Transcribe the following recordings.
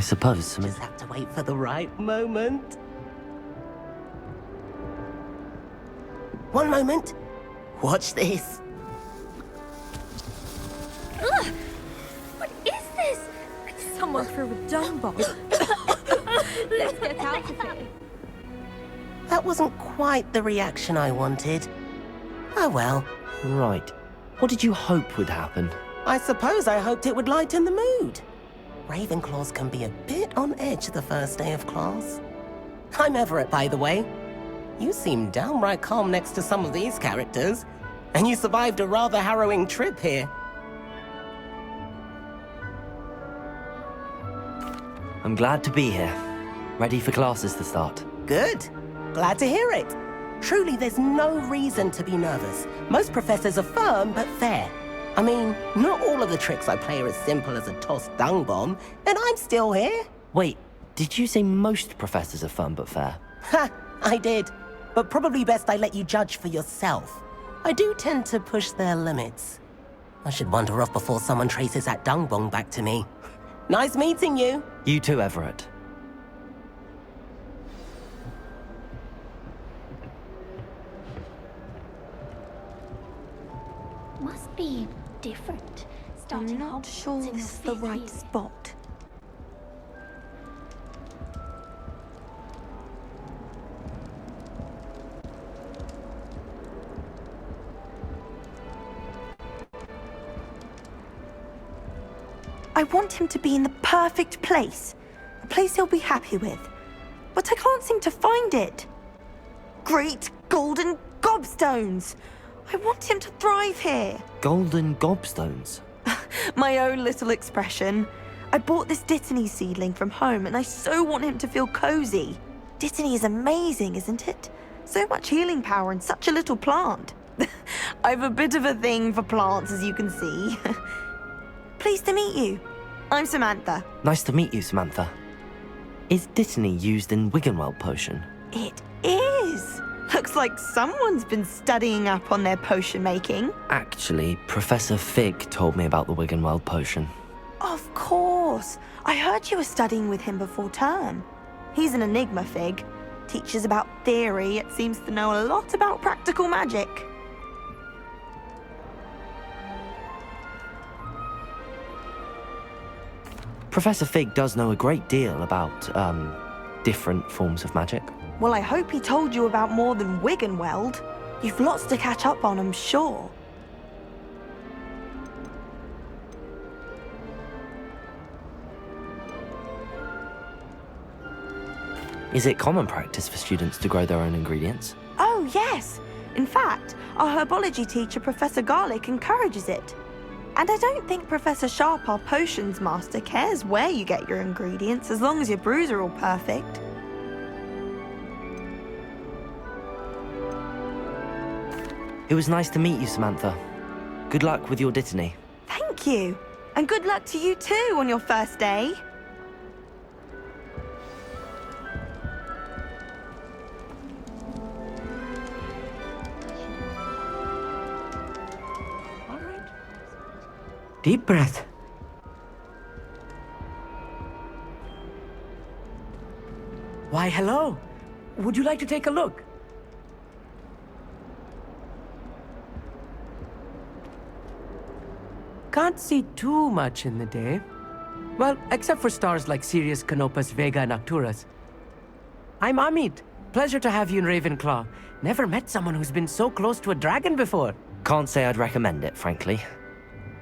suppose some... Just have to wait for the right moment. One moment. Watch this. Ugh! What is this? Someone threw a dung bomb. Let's get out of here. That wasn't quite the reaction I wanted. Oh well. Right. What did you hope would happen? I suppose I hoped it would lighten the mood. Ravenclaws can be a bit on edge the first day of class. I'm Everett, by the way. You seem downright calm next to some of these characters, and you survived a rather harrowing trip here. I'm glad to be here. Ready for classes to start. Good. Glad to hear it. Truly, there's no reason to be nervous. Most professors are firm but fair. I mean, not all of the tricks I play are as simple as a tossed dung bomb, and I'm still here. Wait, did you say most professors are fun but fair? Ha, I did. But probably best I let you judge for yourself. I do tend to push their limits. I should wander off before someone traces that dung bomb back to me. Nice meeting you. You too, Everett. Must be different. I'm not sure this is the right spot. I want him to be in the perfect place. A place he'll be happy with. But I can't seem to find it. Great golden gobstones! I want him to thrive here. Golden gobstones? My own little expression. I bought this Dittany seedling from home and I so want him to feel cozy. Dittany is amazing, isn't it? So much healing power in such a little plant. I've a bit of a thing for plants, as you can see. Pleased to meet you. I'm Samantha. Nice to meet you, Samantha. Is Dittany used in Wiggenweld potion? It is. Looks like someone's been studying up on their potion making. Actually, Professor Fig told me about the Wiggenweld potion. Of course. I heard you were studying with him before term. He's an enigma, Fig. Teaches about theory, yet seems to know a lot about practical magic. Professor Fig does know a great deal about, different forms of magic. Well, I hope he told you about more than Wiggenweld. You've lots to catch up on, I'm sure. Is it common practice for students to grow their own ingredients? Oh, yes. In fact, our herbology teacher, Professor Garlick, encourages it. And I don't think Professor Sharp, our potions master, cares where you get your ingredients, as long as your brews are all perfect. It was nice to meet you, Samantha. Good luck with your Dittany. Thank you. And good luck to you too on your first day. Deep breath. Why, hello. Would you like to take a look? Can't see too much in the day. Well, except for stars like Sirius, Canopus, Vega, and Arcturus. I'm Amit. Pleasure to have you in Ravenclaw. Never met someone who's been so close to a dragon before. Can't say I'd recommend it, frankly.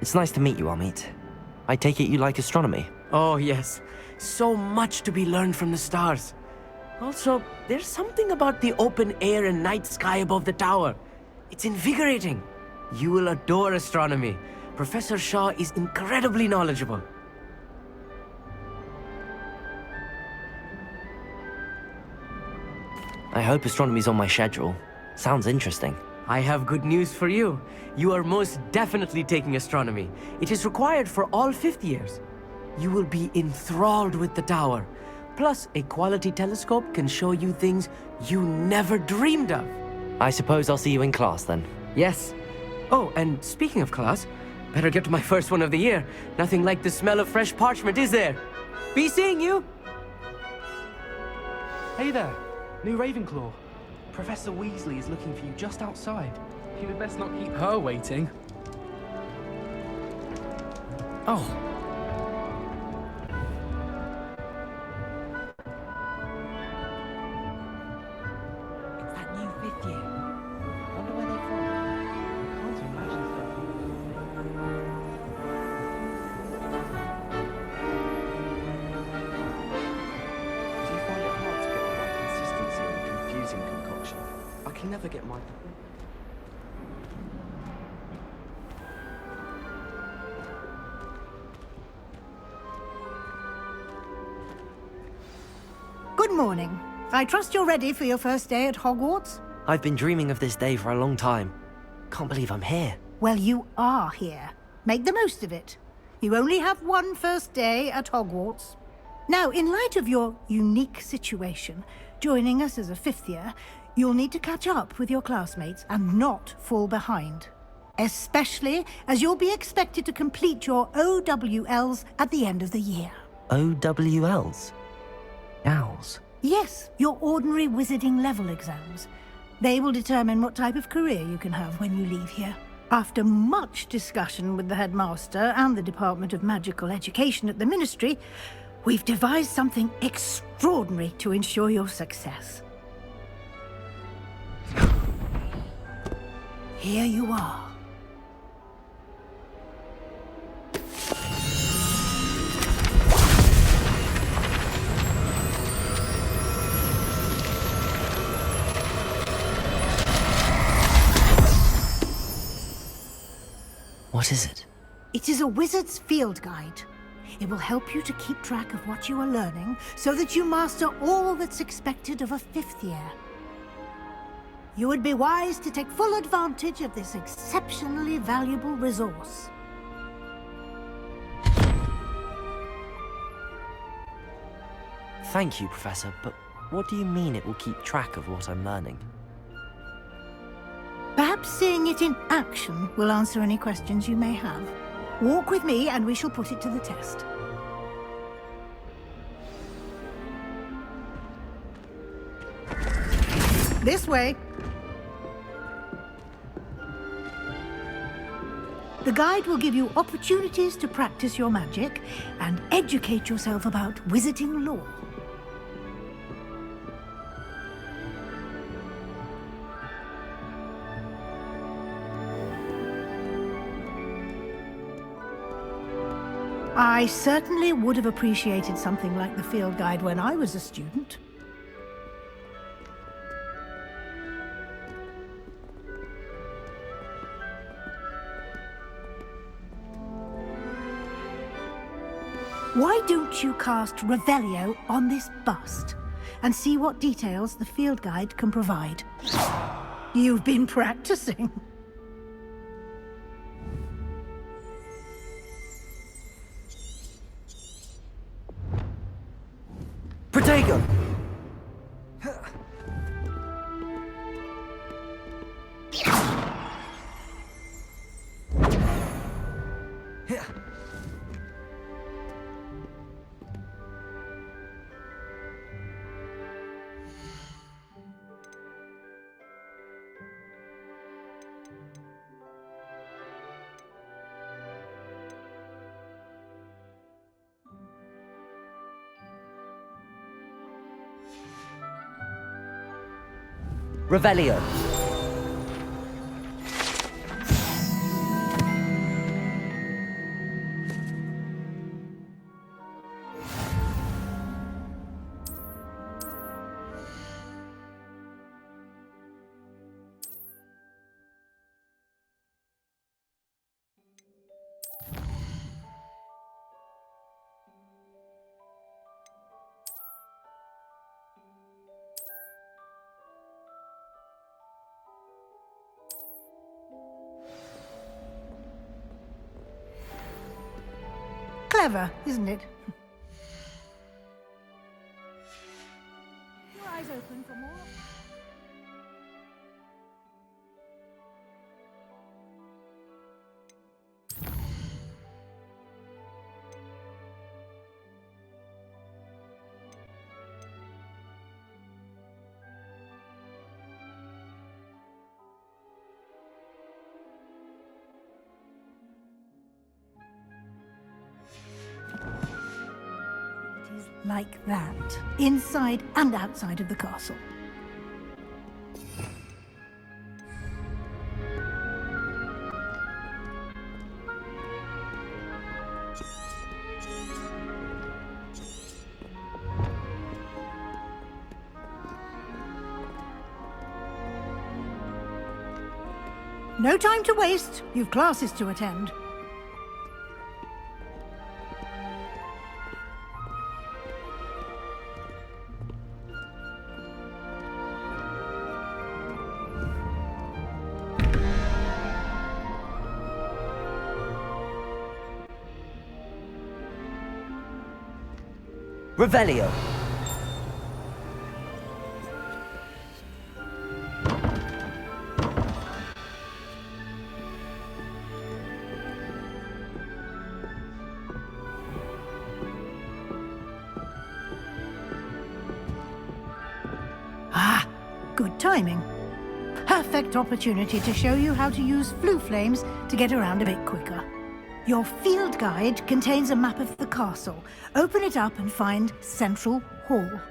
It's nice to meet you, Amit. I take it you like astronomy? Oh, yes. So much to be learned from the stars. Also, there's something about the open air and night sky above the tower. It's invigorating. You will adore astronomy. Professor Shaw is incredibly knowledgeable. I hope astronomy's on my schedule. Sounds interesting. I have good news for you. You are most definitely taking astronomy. It is required for all fifth years. You will be enthralled with the tower. Plus, a quality telescope can show you things you never dreamed of. I suppose I'll see you in class then. Yes. Oh, and speaking of class, better get to my first one of the year. Nothing like the smell of fresh parchment, is there? Be seeing you! Hey there, new Ravenclaw. Professor Weasley is looking for you just outside. You had best not keep her waiting. Oh, It's that new fifth year. Wonder where they're from. Can't imagine stuff. Do you find it hard to get the right consistency in a confusing concoction? I can never get my... Good morning. I trust you're ready for your first day at Hogwarts? I've been dreaming of this day for a long time. Can't believe I'm here. Well, you are here. Make the most of it. You only have one first day at Hogwarts. Now, in light of your unique situation, joining us as a fifth year, you'll need to catch up with your classmates and not fall behind. Especially as you'll be expected to complete your OWLs at the end of the year. OWLs? Owls. Yes, your ordinary wizarding level exams. They will determine what type of career you can have when you leave here. After much discussion with the headmaster and the Department of Magical Education at the Ministry, we've devised something extraordinary to ensure your success. Here you are. What is it? It is a wizard's field guide. It will help you to keep track of what you are learning so that you master all that's expected of a fifth year. You would be wise to take full advantage of this exceptionally valuable resource. Thank you, Professor, but what do you mean it will keep track of what I'm learning? Perhaps seeing it in action will answer any questions you may have. Walk with me and we shall put it to the test. This way. The guide will give you opportunities to practice your magic and educate yourself about wizarding lore. I certainly would have appreciated something like the field guide when I was a student. Why don't you cast Revelio on this bust and see what details the field guide can provide? You've been practicing. Protego! Revelio. Clever, isn't it? Your eyes open for more. like that, inside and outside of the castle. No time to waste. You've classes to attend. Revelio. Ah, good timing. Perfect opportunity to show you how to use flue flames to get around a bit quicker. Your field guide contains a map of the castle. Open it up and find Central Hall.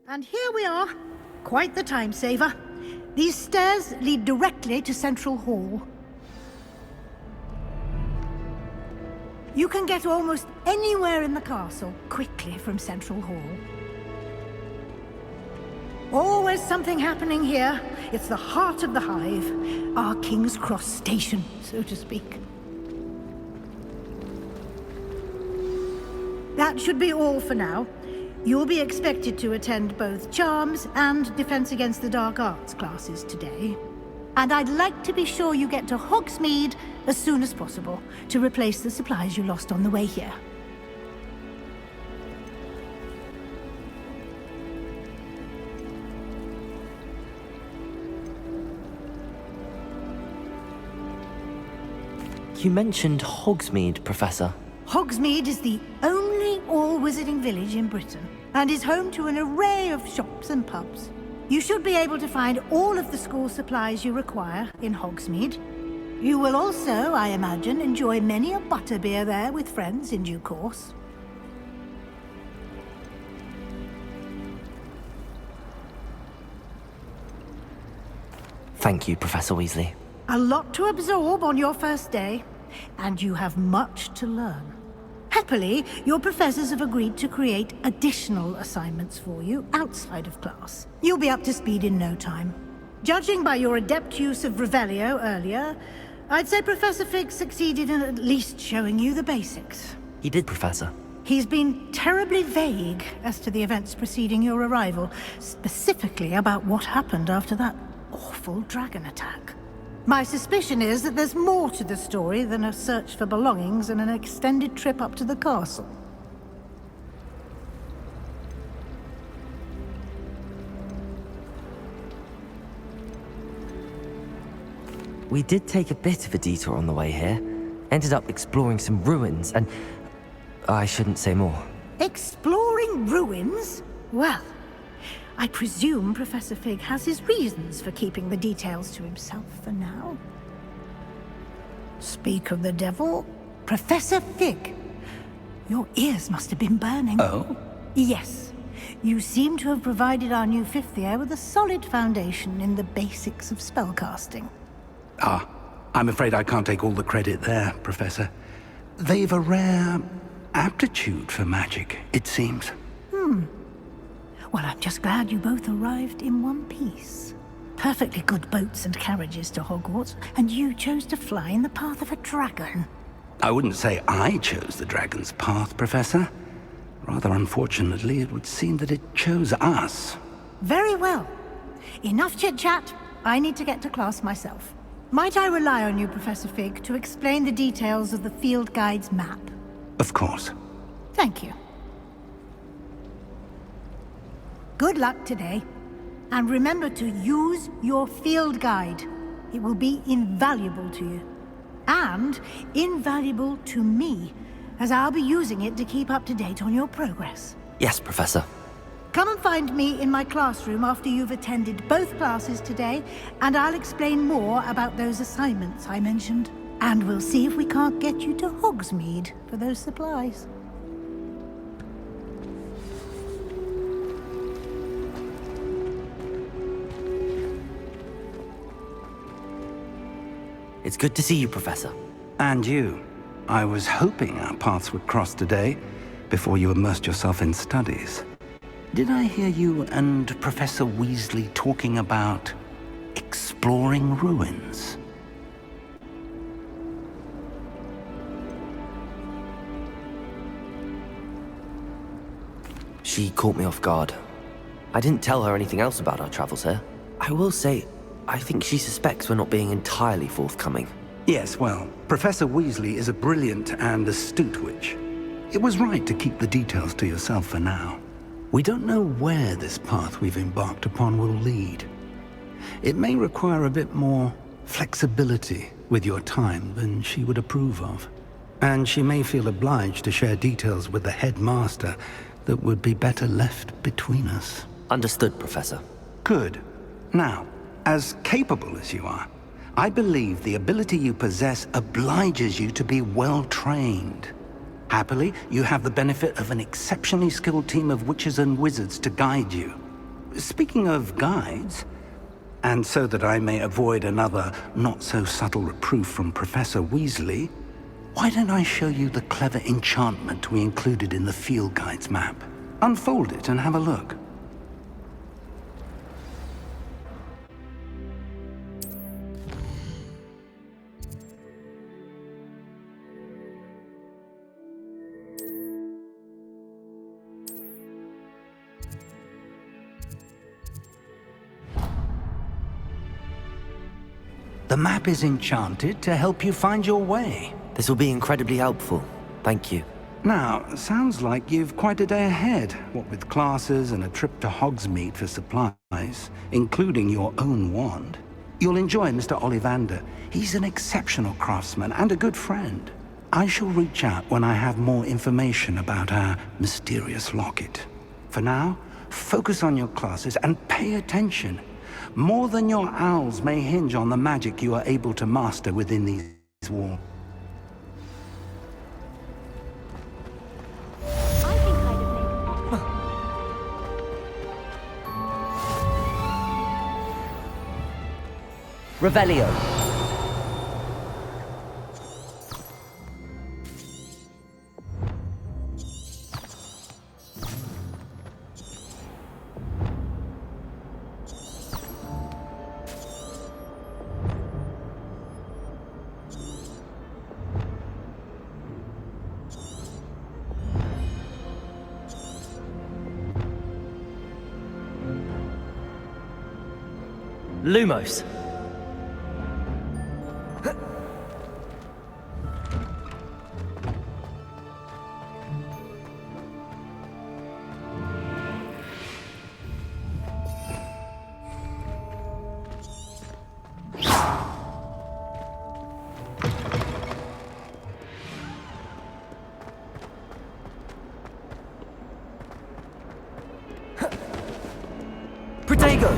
And here we are. Quite the time saver. These stairs lead directly to Central Hall. You can get almost anywhere in the castle quickly from Central Hall. Always something happening here. It's the heart of the hive. Our King's Cross station, so to speak. That should be all for now. You'll be expected to attend both Charms and Defense Against the Dark Arts classes today. And I'd like to be sure you get to Hogsmeade as soon as possible to replace the supplies you lost on the way here. You mentioned Hogsmeade, Professor. Hogsmeade is the only all-wizarding village in Britain and is home to an array of shops and pubs. You should be able to find all of the school supplies you require in Hogsmeade. You will also, I imagine, enjoy many a butterbeer there with friends in due course. Thank you, Professor Weasley. A lot to absorb on your first day, and you have much to learn. Happily, your professors have agreed to create additional assignments for you outside of class. You'll be up to speed in no time. Judging by your adept use of Revelio earlier, I'd say Professor Fig succeeded in at least showing you the basics. He did, Professor. He's been terribly vague as to the events preceding your arrival, specifically about what happened after that awful dragon attack. My suspicion is that there's more to the story than a search for belongings and an extended trip up to the castle. We did take a bit of a detour on the way here. Ended up exploring some ruins and... I shouldn't say more. Exploring ruins? Well, I presume Professor Fig has his reasons for keeping the details to himself for now. Speak of the devil, Professor Fig. Your ears must have been burning. Oh? Yes. You seem to have provided our new fifth year with a solid foundation in the basics of spellcasting. Ah, I'm afraid I can't take all the credit there, Professor. They've a rare aptitude for magic, it seems. Well, I'm just glad you both arrived in one piece. Perfectly good boats and carriages to Hogwarts, and you chose to fly in the path of a dragon. I wouldn't say I chose the dragon's path, Professor. Rather unfortunately, it would seem that it chose us. Very well. Enough chit-chat. I need to get to class myself. Might I rely on you, Professor Fig, to explain the details of the field guide's map? Of course. Thank you. Good luck today. And remember to use your field guide. It will be invaluable to you. And invaluable to me, as I'll be using it to keep up to date on your progress. Yes, Professor. Come and find me in my classroom after you've attended both classes today, and I'll explain more about those assignments I mentioned. And we'll see if we can't get you to Hogsmeade for those supplies. It's good to see you, Professor. And you. I was hoping our paths would cross today, before you immersed yourself in studies. Did I hear you and Professor Weasley talking about exploring ruins? She caught me off guard. I didn't tell her anything else about our travels here. I will say, I think she suspects we're not being entirely forthcoming. Yes, well, Professor Weasley is a brilliant and astute witch. It was right to keep the details to yourself for now. We don't know where this path we've embarked upon will lead. It may require a bit more flexibility with your time than she would approve of. And she may feel obliged to share details with the headmaster that would be better left between us. Understood, Professor. Good. Now, as capable as you are, I believe the ability you possess obliges you to be well-trained. Happily, you have the benefit of an exceptionally skilled team of witches and wizards to guide you. Speaking of guides, and so that I may avoid another not-so-subtle reproof from Professor Weasley, why don't I show you the clever enchantment we included in the field guide's map? Unfold it and have a look. The map is enchanted to help you find your way. This will be incredibly helpful. Thank you. Now, sounds like you've quite a day ahead, what with classes and a trip to Hogsmeade for supplies, including your own wand. You'll enjoy Mr. Ollivander. He's an exceptional craftsman and a good friend. I shall reach out when I have more information about our mysterious locket. For now, focus on your classes and pay attention. More than your owls may hinge on the magic you are able to master within these walls. I think I'd have made Revelio. Lumos. Protego!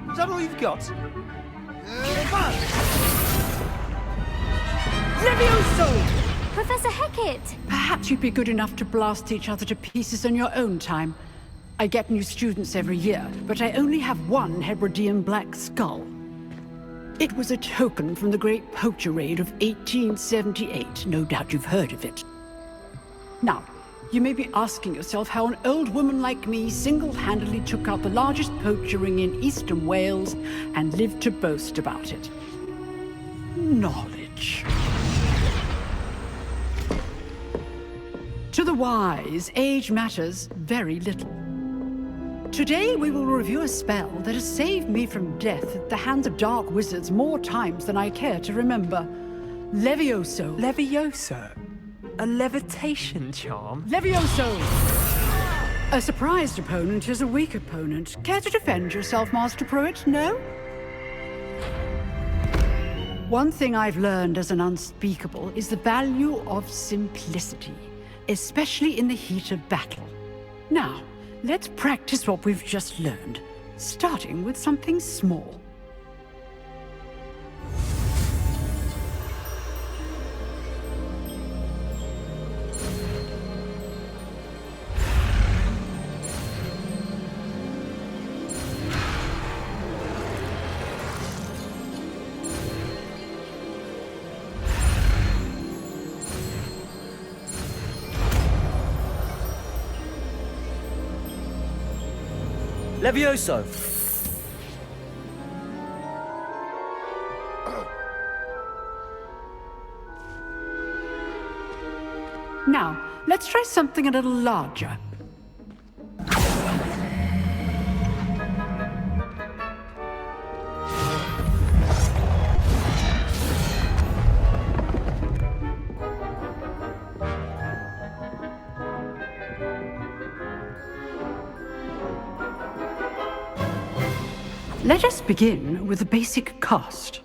Is that all you've got? Levioso! Professor Hecat! Perhaps you'd be good enough to blast each other to pieces in your own time. I get new students every year, but I only have one Hebridean black skull. It was a token from the Great Poacher Raid of 1878. No doubt you've heard of it. Now, you may be asking yourself how an old woman like me single-handedly took out the largest poacher ring in eastern Wales and lived to boast about it. Knowledge. To the wise, age matters very little. Today we will review a spell that has saved me from death at the hands of dark wizards more times than I care to remember. Levioso. Levioso? A levitation charm? Levioso! A surprised opponent is a weak opponent. Care to defend yourself, Master Pruitt? No? One thing I've learned as an unspeakable is the value of simplicity, especially in the heat of battle. Now, let's practice what we've just learned, starting with something small. Levioso! Now, let's try something a little larger. Let us begin with the basic cast.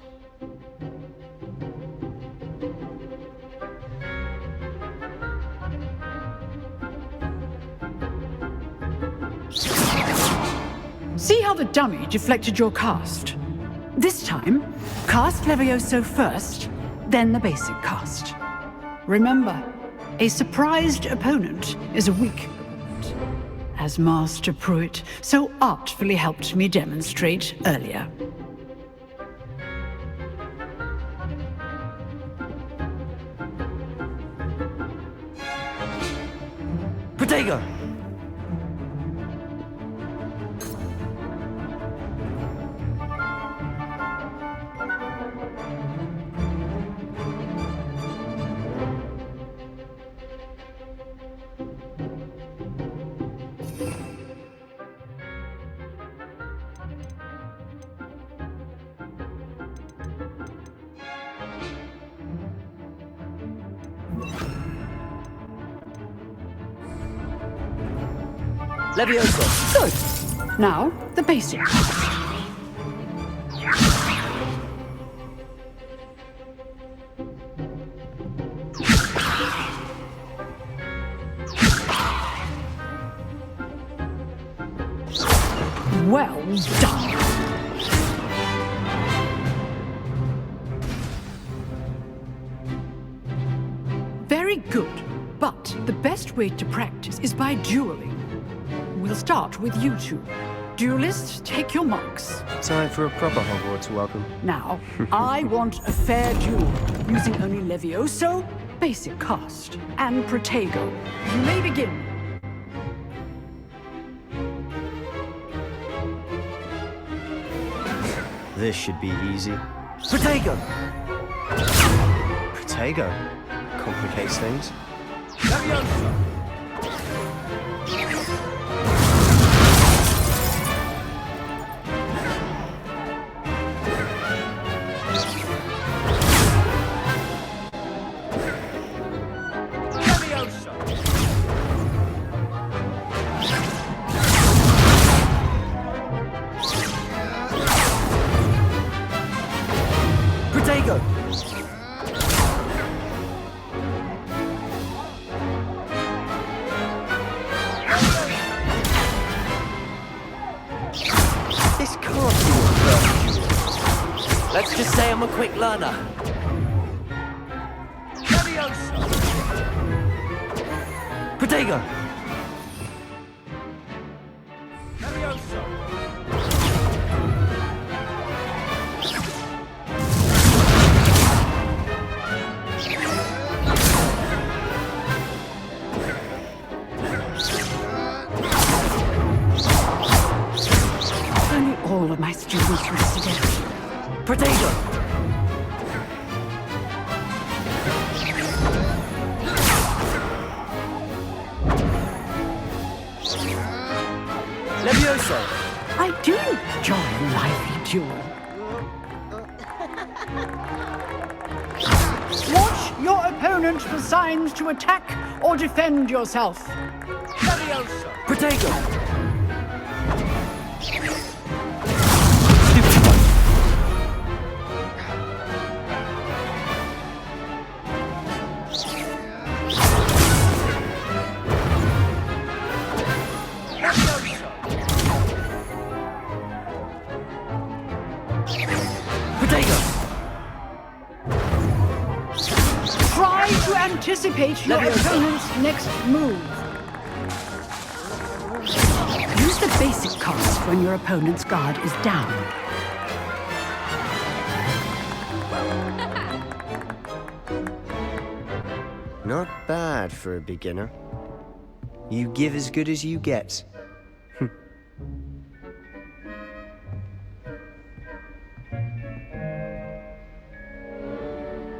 See how the dummy deflected your cast? This time, cast Levioso first, then the basic cast. Remember, a surprised opponent is a weak opponent, as Master Pruitt so artfully helped me demonstrate earlier. Protego! Levioso! Good. Now, the basic. Well done. Very good. But the best way to practice is by dueling. We'll start with you two. Duelists, take your marks. Time for a proper Hogwarts welcome. Now, I want a fair duel, using only Levioso, basic cast, and Protego. You may begin. This should be easy. Protego! Protego? Complicates things. Levioso! Let's just say I'm a quick learner. Levioso! Protego! If only all of my students rested out. Protego! Levioso! I do enjoy a lively duel. Watch your opponent for signs to attack or defend yourself. Protego! Try to anticipate your opponent's next move. Use the basic cast when your opponent's guard is down. Not bad for a beginner. You give as good as you get.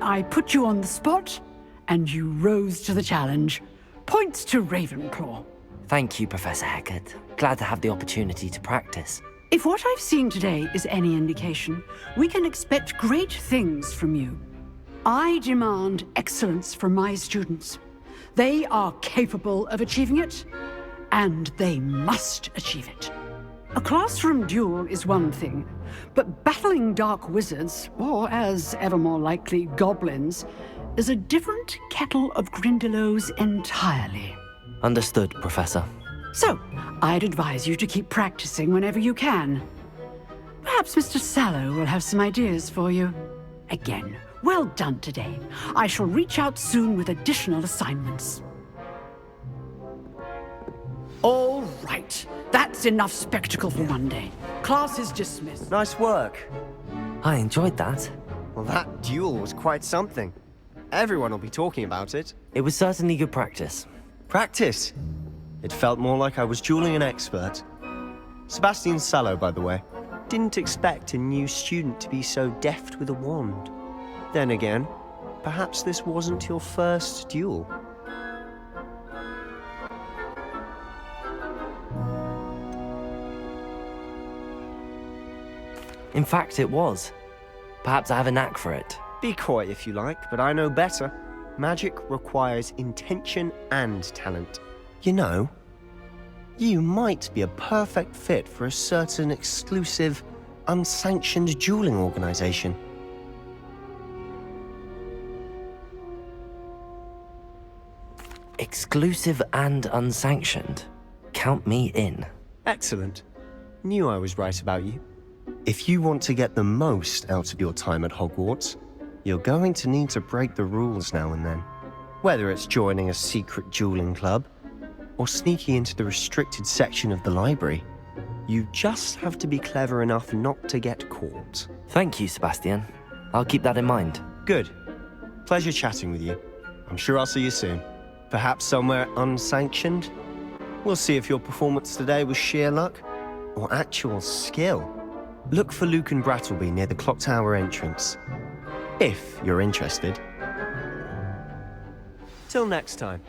I put you on the spot, and you rose to the challenge. Points to Ravenclaw. Thank you, Professor Hecat. Glad to have the opportunity to practice. If what I've seen today is any indication, we can expect great things from you. I demand excellence from my students. They are capable of achieving it, and they must achieve it. A classroom duel is one thing, but battling dark wizards, or as ever more likely, goblins, is a different kettle of Grindylows entirely. Understood, Professor. So, I'd advise you to keep practicing whenever you can. Perhaps Mr. Sallow will have some ideas for you. Again, well done today. I shall reach out soon with additional assignments. All right. That's enough spectacle for one day. Class is dismissed. Nice work. I enjoyed that. Well, that duel was quite something. Everyone will be talking about it. It was certainly good practice. Practice? It felt more like I was dueling an expert. Sebastian Sallow, by the way. Didn't expect a new student to be so deft with a wand. Then again, perhaps this wasn't your first duel. In fact, it was. Perhaps I have a knack for it. Be coy if you like, but I know better. Magic requires intention and talent. You know, you might be a perfect fit for a certain exclusive, unsanctioned dueling organization. Exclusive and unsanctioned. Count me in. Excellent. Knew I was right about you. If you want to get the most out of your time at Hogwarts, you're going to need to break the rules now and then. Whether it's joining a secret dueling club, or sneaking into the restricted section of the library, you just have to be clever enough not to get caught. Thank you, Sebastian. I'll keep that in mind. Good. Pleasure chatting with you. I'm sure I'll see you soon. Perhaps somewhere unsanctioned? We'll see if your performance today was sheer luck, or actual skill. Look for Luke and Brattleby near the clock tower entrance. If you're interested. Till next time.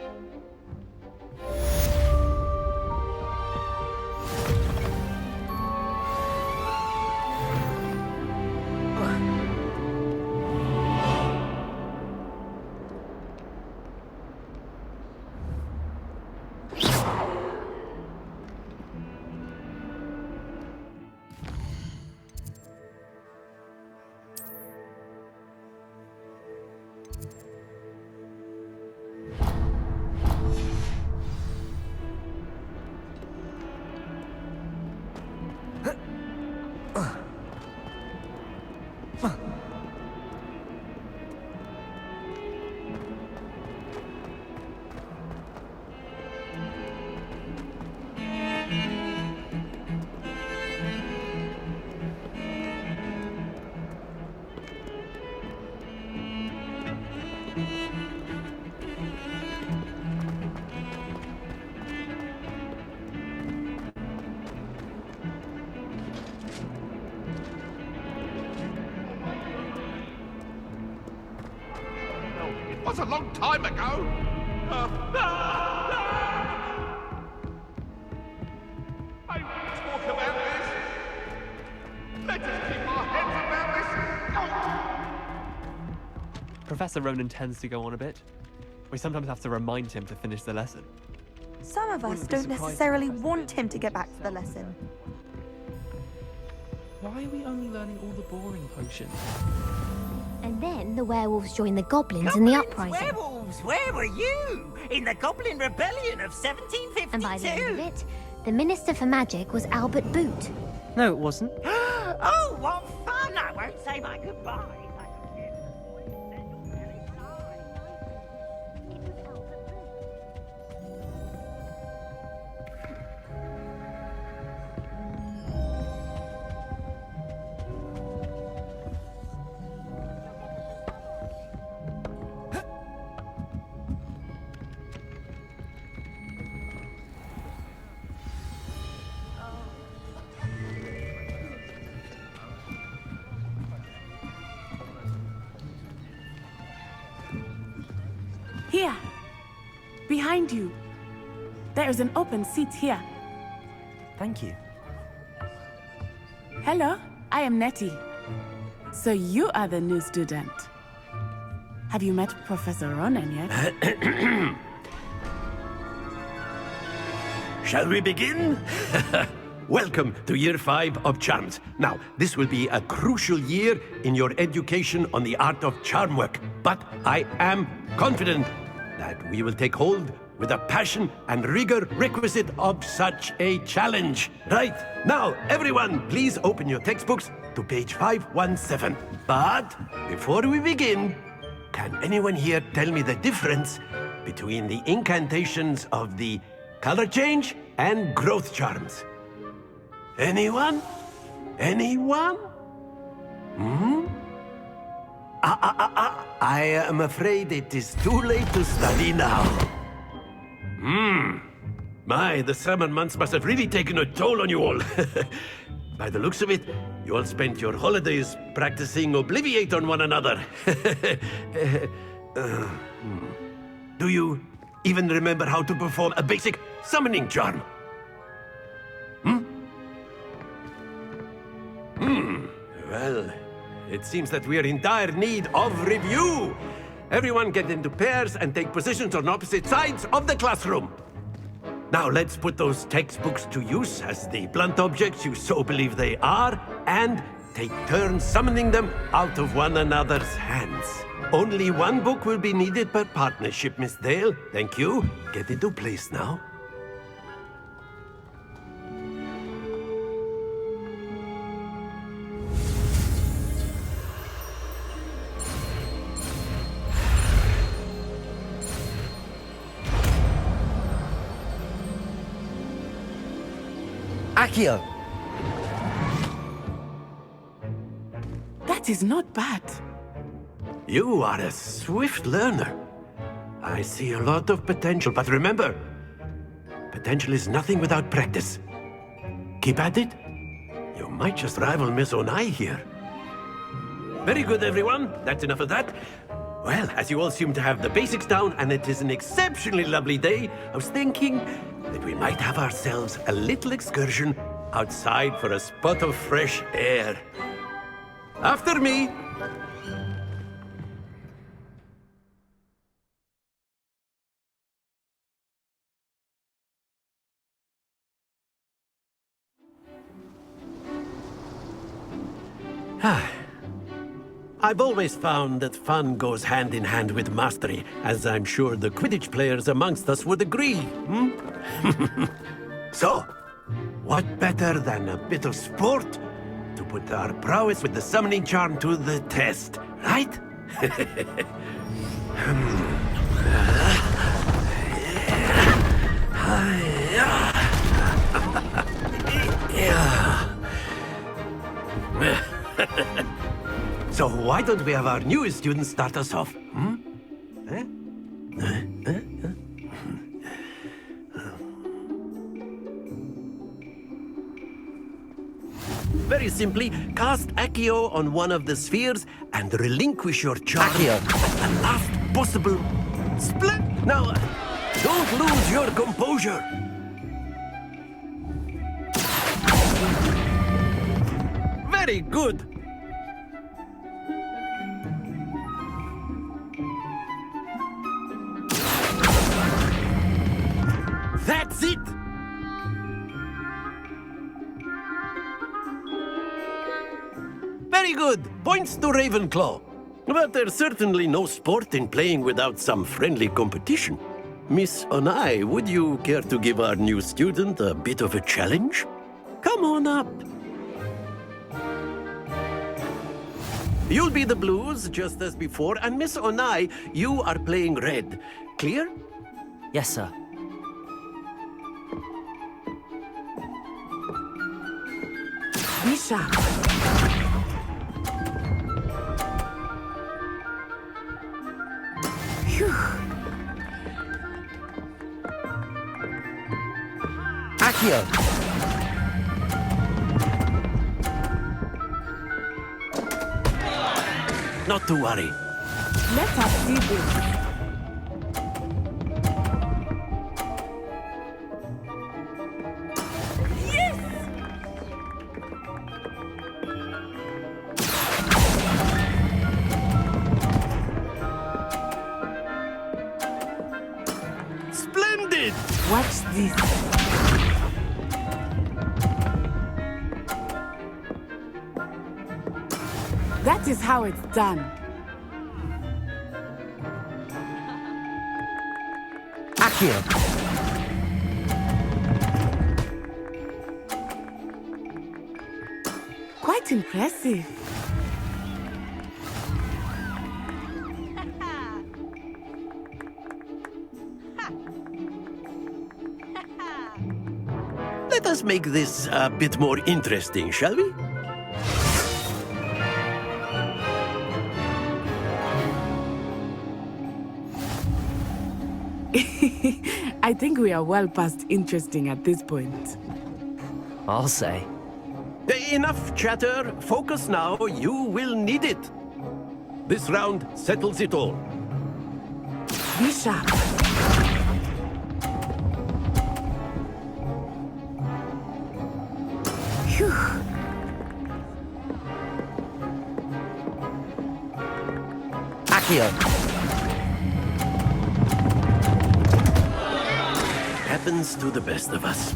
was a long time ago. I won't talk about this. Let us keep our heads about this. Professor Ronan tends to go on a bit. We sometimes have to remind him to finish the lesson. Some of us Wouldn't be don't surprised necessarily if want him to get back to the lesson. Why are we only learning all the boring potions? And then the werewolves join the goblins in the uprising. Werewolves, where were you? In the Goblin Rebellion of 1752? And by the end of it, the Minister for Magic was Albert Boot. No, it wasn't. Oh, what fun! I won't say my goodbyes. Here, behind you. There is an open seat here. Thank you. Hello, I am Nettie. So you are the new student. Have you met Professor Ronan yet? Shall we begin? Welcome to Year 5 of Charms. Now, this will be a crucial year in your education on the art of charm work, but I am confident that we will take hold with the passion and rigor requisite of such a challenge. Right, now, everyone, please open your textbooks to page 517. But before we begin, can anyone here tell me the difference between the incantations of the color change and growth charms? Anyone? Anyone? I am afraid it is too late to study now. My, the summer months must have really taken a toll on you all. By the looks of it, you all spent your holidays practicing Obliviate on one another. Do you even remember how to perform a basic summoning charm? Well, it seems that we are in dire need of review. Everyone get into pairs and take positions on opposite sides of the classroom. Now let's put those textbooks to use as the blunt objects you so believe they are, and take turns summoning them out of one another's hands. Only one book will be needed per partnership, Miss Dale. Thank you. Get into place now. Accio! That is not bad. You are a swift learner. I see a lot of potential, but remember, potential is nothing without practice. Keep at it. You might just rival Miss Onai here. Very good, everyone. That's enough of that. Well, as you all seem to have the basics down, and it is an exceptionally lovely day, I was thinking that we might have ourselves a little excursion outside for a spot of fresh air. After me. I've always found that fun goes hand in hand with mastery, as I'm sure the Quidditch players amongst us would agree. So, what better than a bit of sport to put our prowess with the summoning charm to the test, right? So why don't we have our newest student start us off? Very simply, cast Accio on one of the spheres and relinquish your charm. Accio. The last possible. Now, don't lose your composure. Very good. That's it. Very good. Points to Ravenclaw. But there's certainly no sport in playing without some friendly competition. Miss Onai, would you care to give our new student a bit of a challenge? Come on up. You'll be the blues, just as before, and Miss Onai, you are playing red. Clear? Yes, sir. Be sharp. Phew. Accio! Not to worry. Let us see this. Splendid! Watch this. That is how it's done. Accio! Quite impressive. Let us make this a bit more interesting, shall we? I think we are well past interesting at this point. I'll say. Enough chatter. Focus now. You will need it. This round settles it all. Be sharp. Phew. Accio! Happens to the best of us.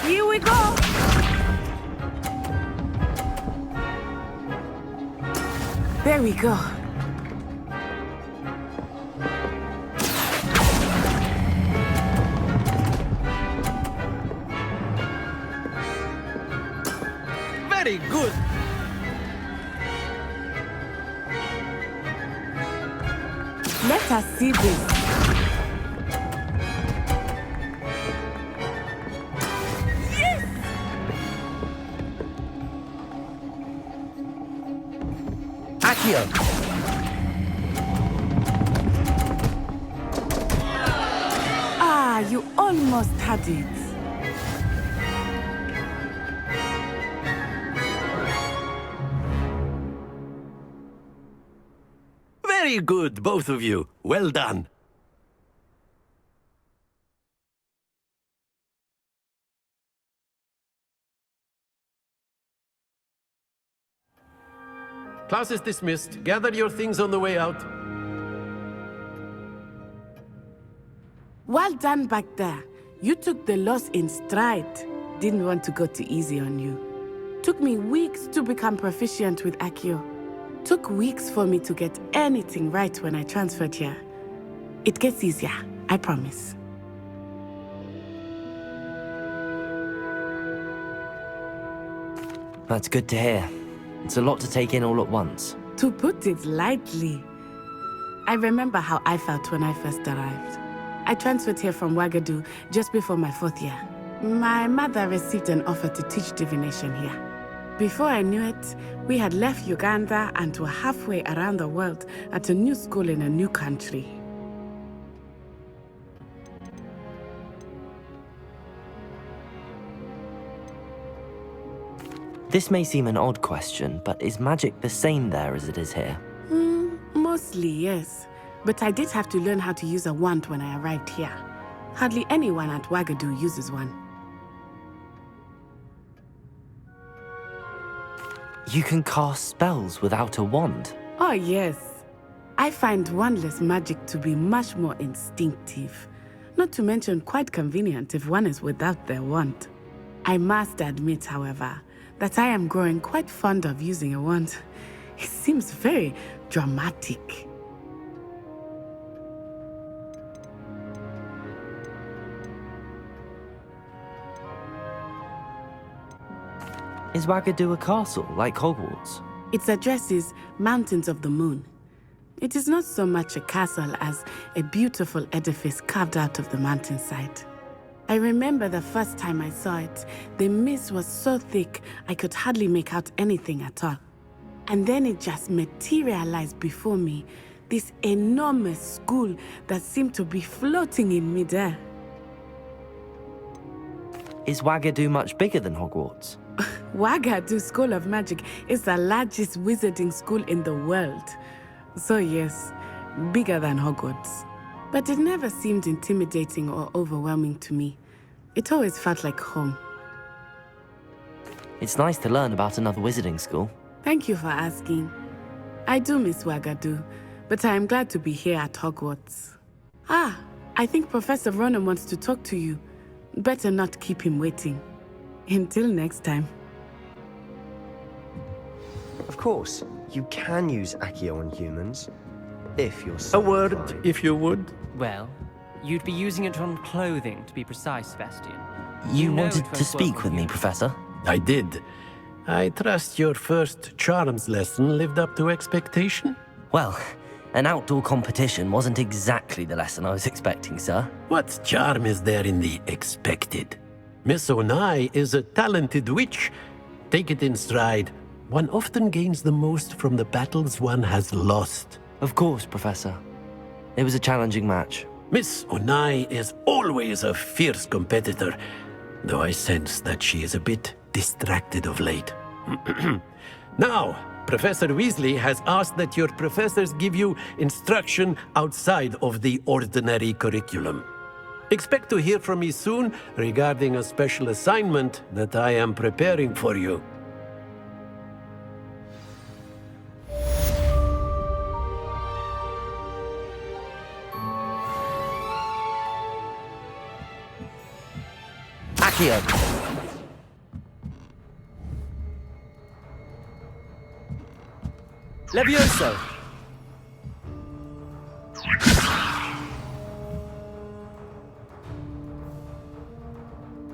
Here we go. There we go. Very good. Let us see this. Yes! Accio! Ah, you almost had it. Very good, both of you. Well done. Class is dismissed. Gather your things on the way out. Well done back there. You took the loss in stride. Didn't want to go too easy on you. Took me weeks to become proficient with Accio. Took weeks for me to get anything right when I transferred here. It gets easier, I promise. That's good to hear. It's a lot to take in all at once. To put it lightly, I remember how I felt when I first arrived. I transferred here from Ouagadougou just before my 4th year. My mother received an offer to teach divination here. Before I knew it, we had left Uganda and were halfway around the world at a new school in a new country. This may seem an odd question, but is magic the same there as it is here? Mostly, yes. But I did have to learn how to use a wand when I arrived here. Hardly anyone at Wagadu uses one. You can cast spells without a wand? Oh, yes. I find wandless magic to be much more instinctive. Not to mention quite convenient if one is without their wand. I must admit, however, that I am growing quite fond of using a wand. It seems very dramatic. Is Wagadu a castle, like Hogwarts? Its address is Mountains of the Moon. It is not so much a castle as a beautiful edifice carved out of the mountainside. I remember the first time I saw it, the mist was so thick I could hardly make out anything at all. And then it just materialized before me, this enormous school that seemed to be floating in midair. Is Wagadu much bigger than Hogwarts? Wagadu School of Magic is the largest wizarding school in the world. So yes, bigger than Hogwarts. But it never seemed intimidating or overwhelming to me. It always felt like home. It's nice to learn about another wizarding school. Thank you for asking. I do miss Wagadu, but I am glad to be here at Hogwarts. Ah, I think Professor Ronan wants to talk to you. Better not keep him waiting. Until next time. Of course, you can use Accio on humans, if you're A word, if you would. Well, you'd be using it on clothing, to be precise, Sebastian. You know wanted it to won't speak work with on me, you. Professor? I did. I trust your first charms lesson lived up to expectation? Well, an outdoor competition wasn't exactly the lesson I was expecting, sir. What charm is there in the expected? Miss Onai is a talented witch. Take it in stride. One often gains the most from the battles one has lost. Of course, Professor. It was a challenging match. Miss Onai is always a fierce competitor, though I sense that she is a bit distracted of late. Now, Professor Weasley has asked that your professors give you instruction outside of the ordinary curriculum. Expect to hear from me soon regarding a special assignment that I am preparing for you. Accio! Levioso!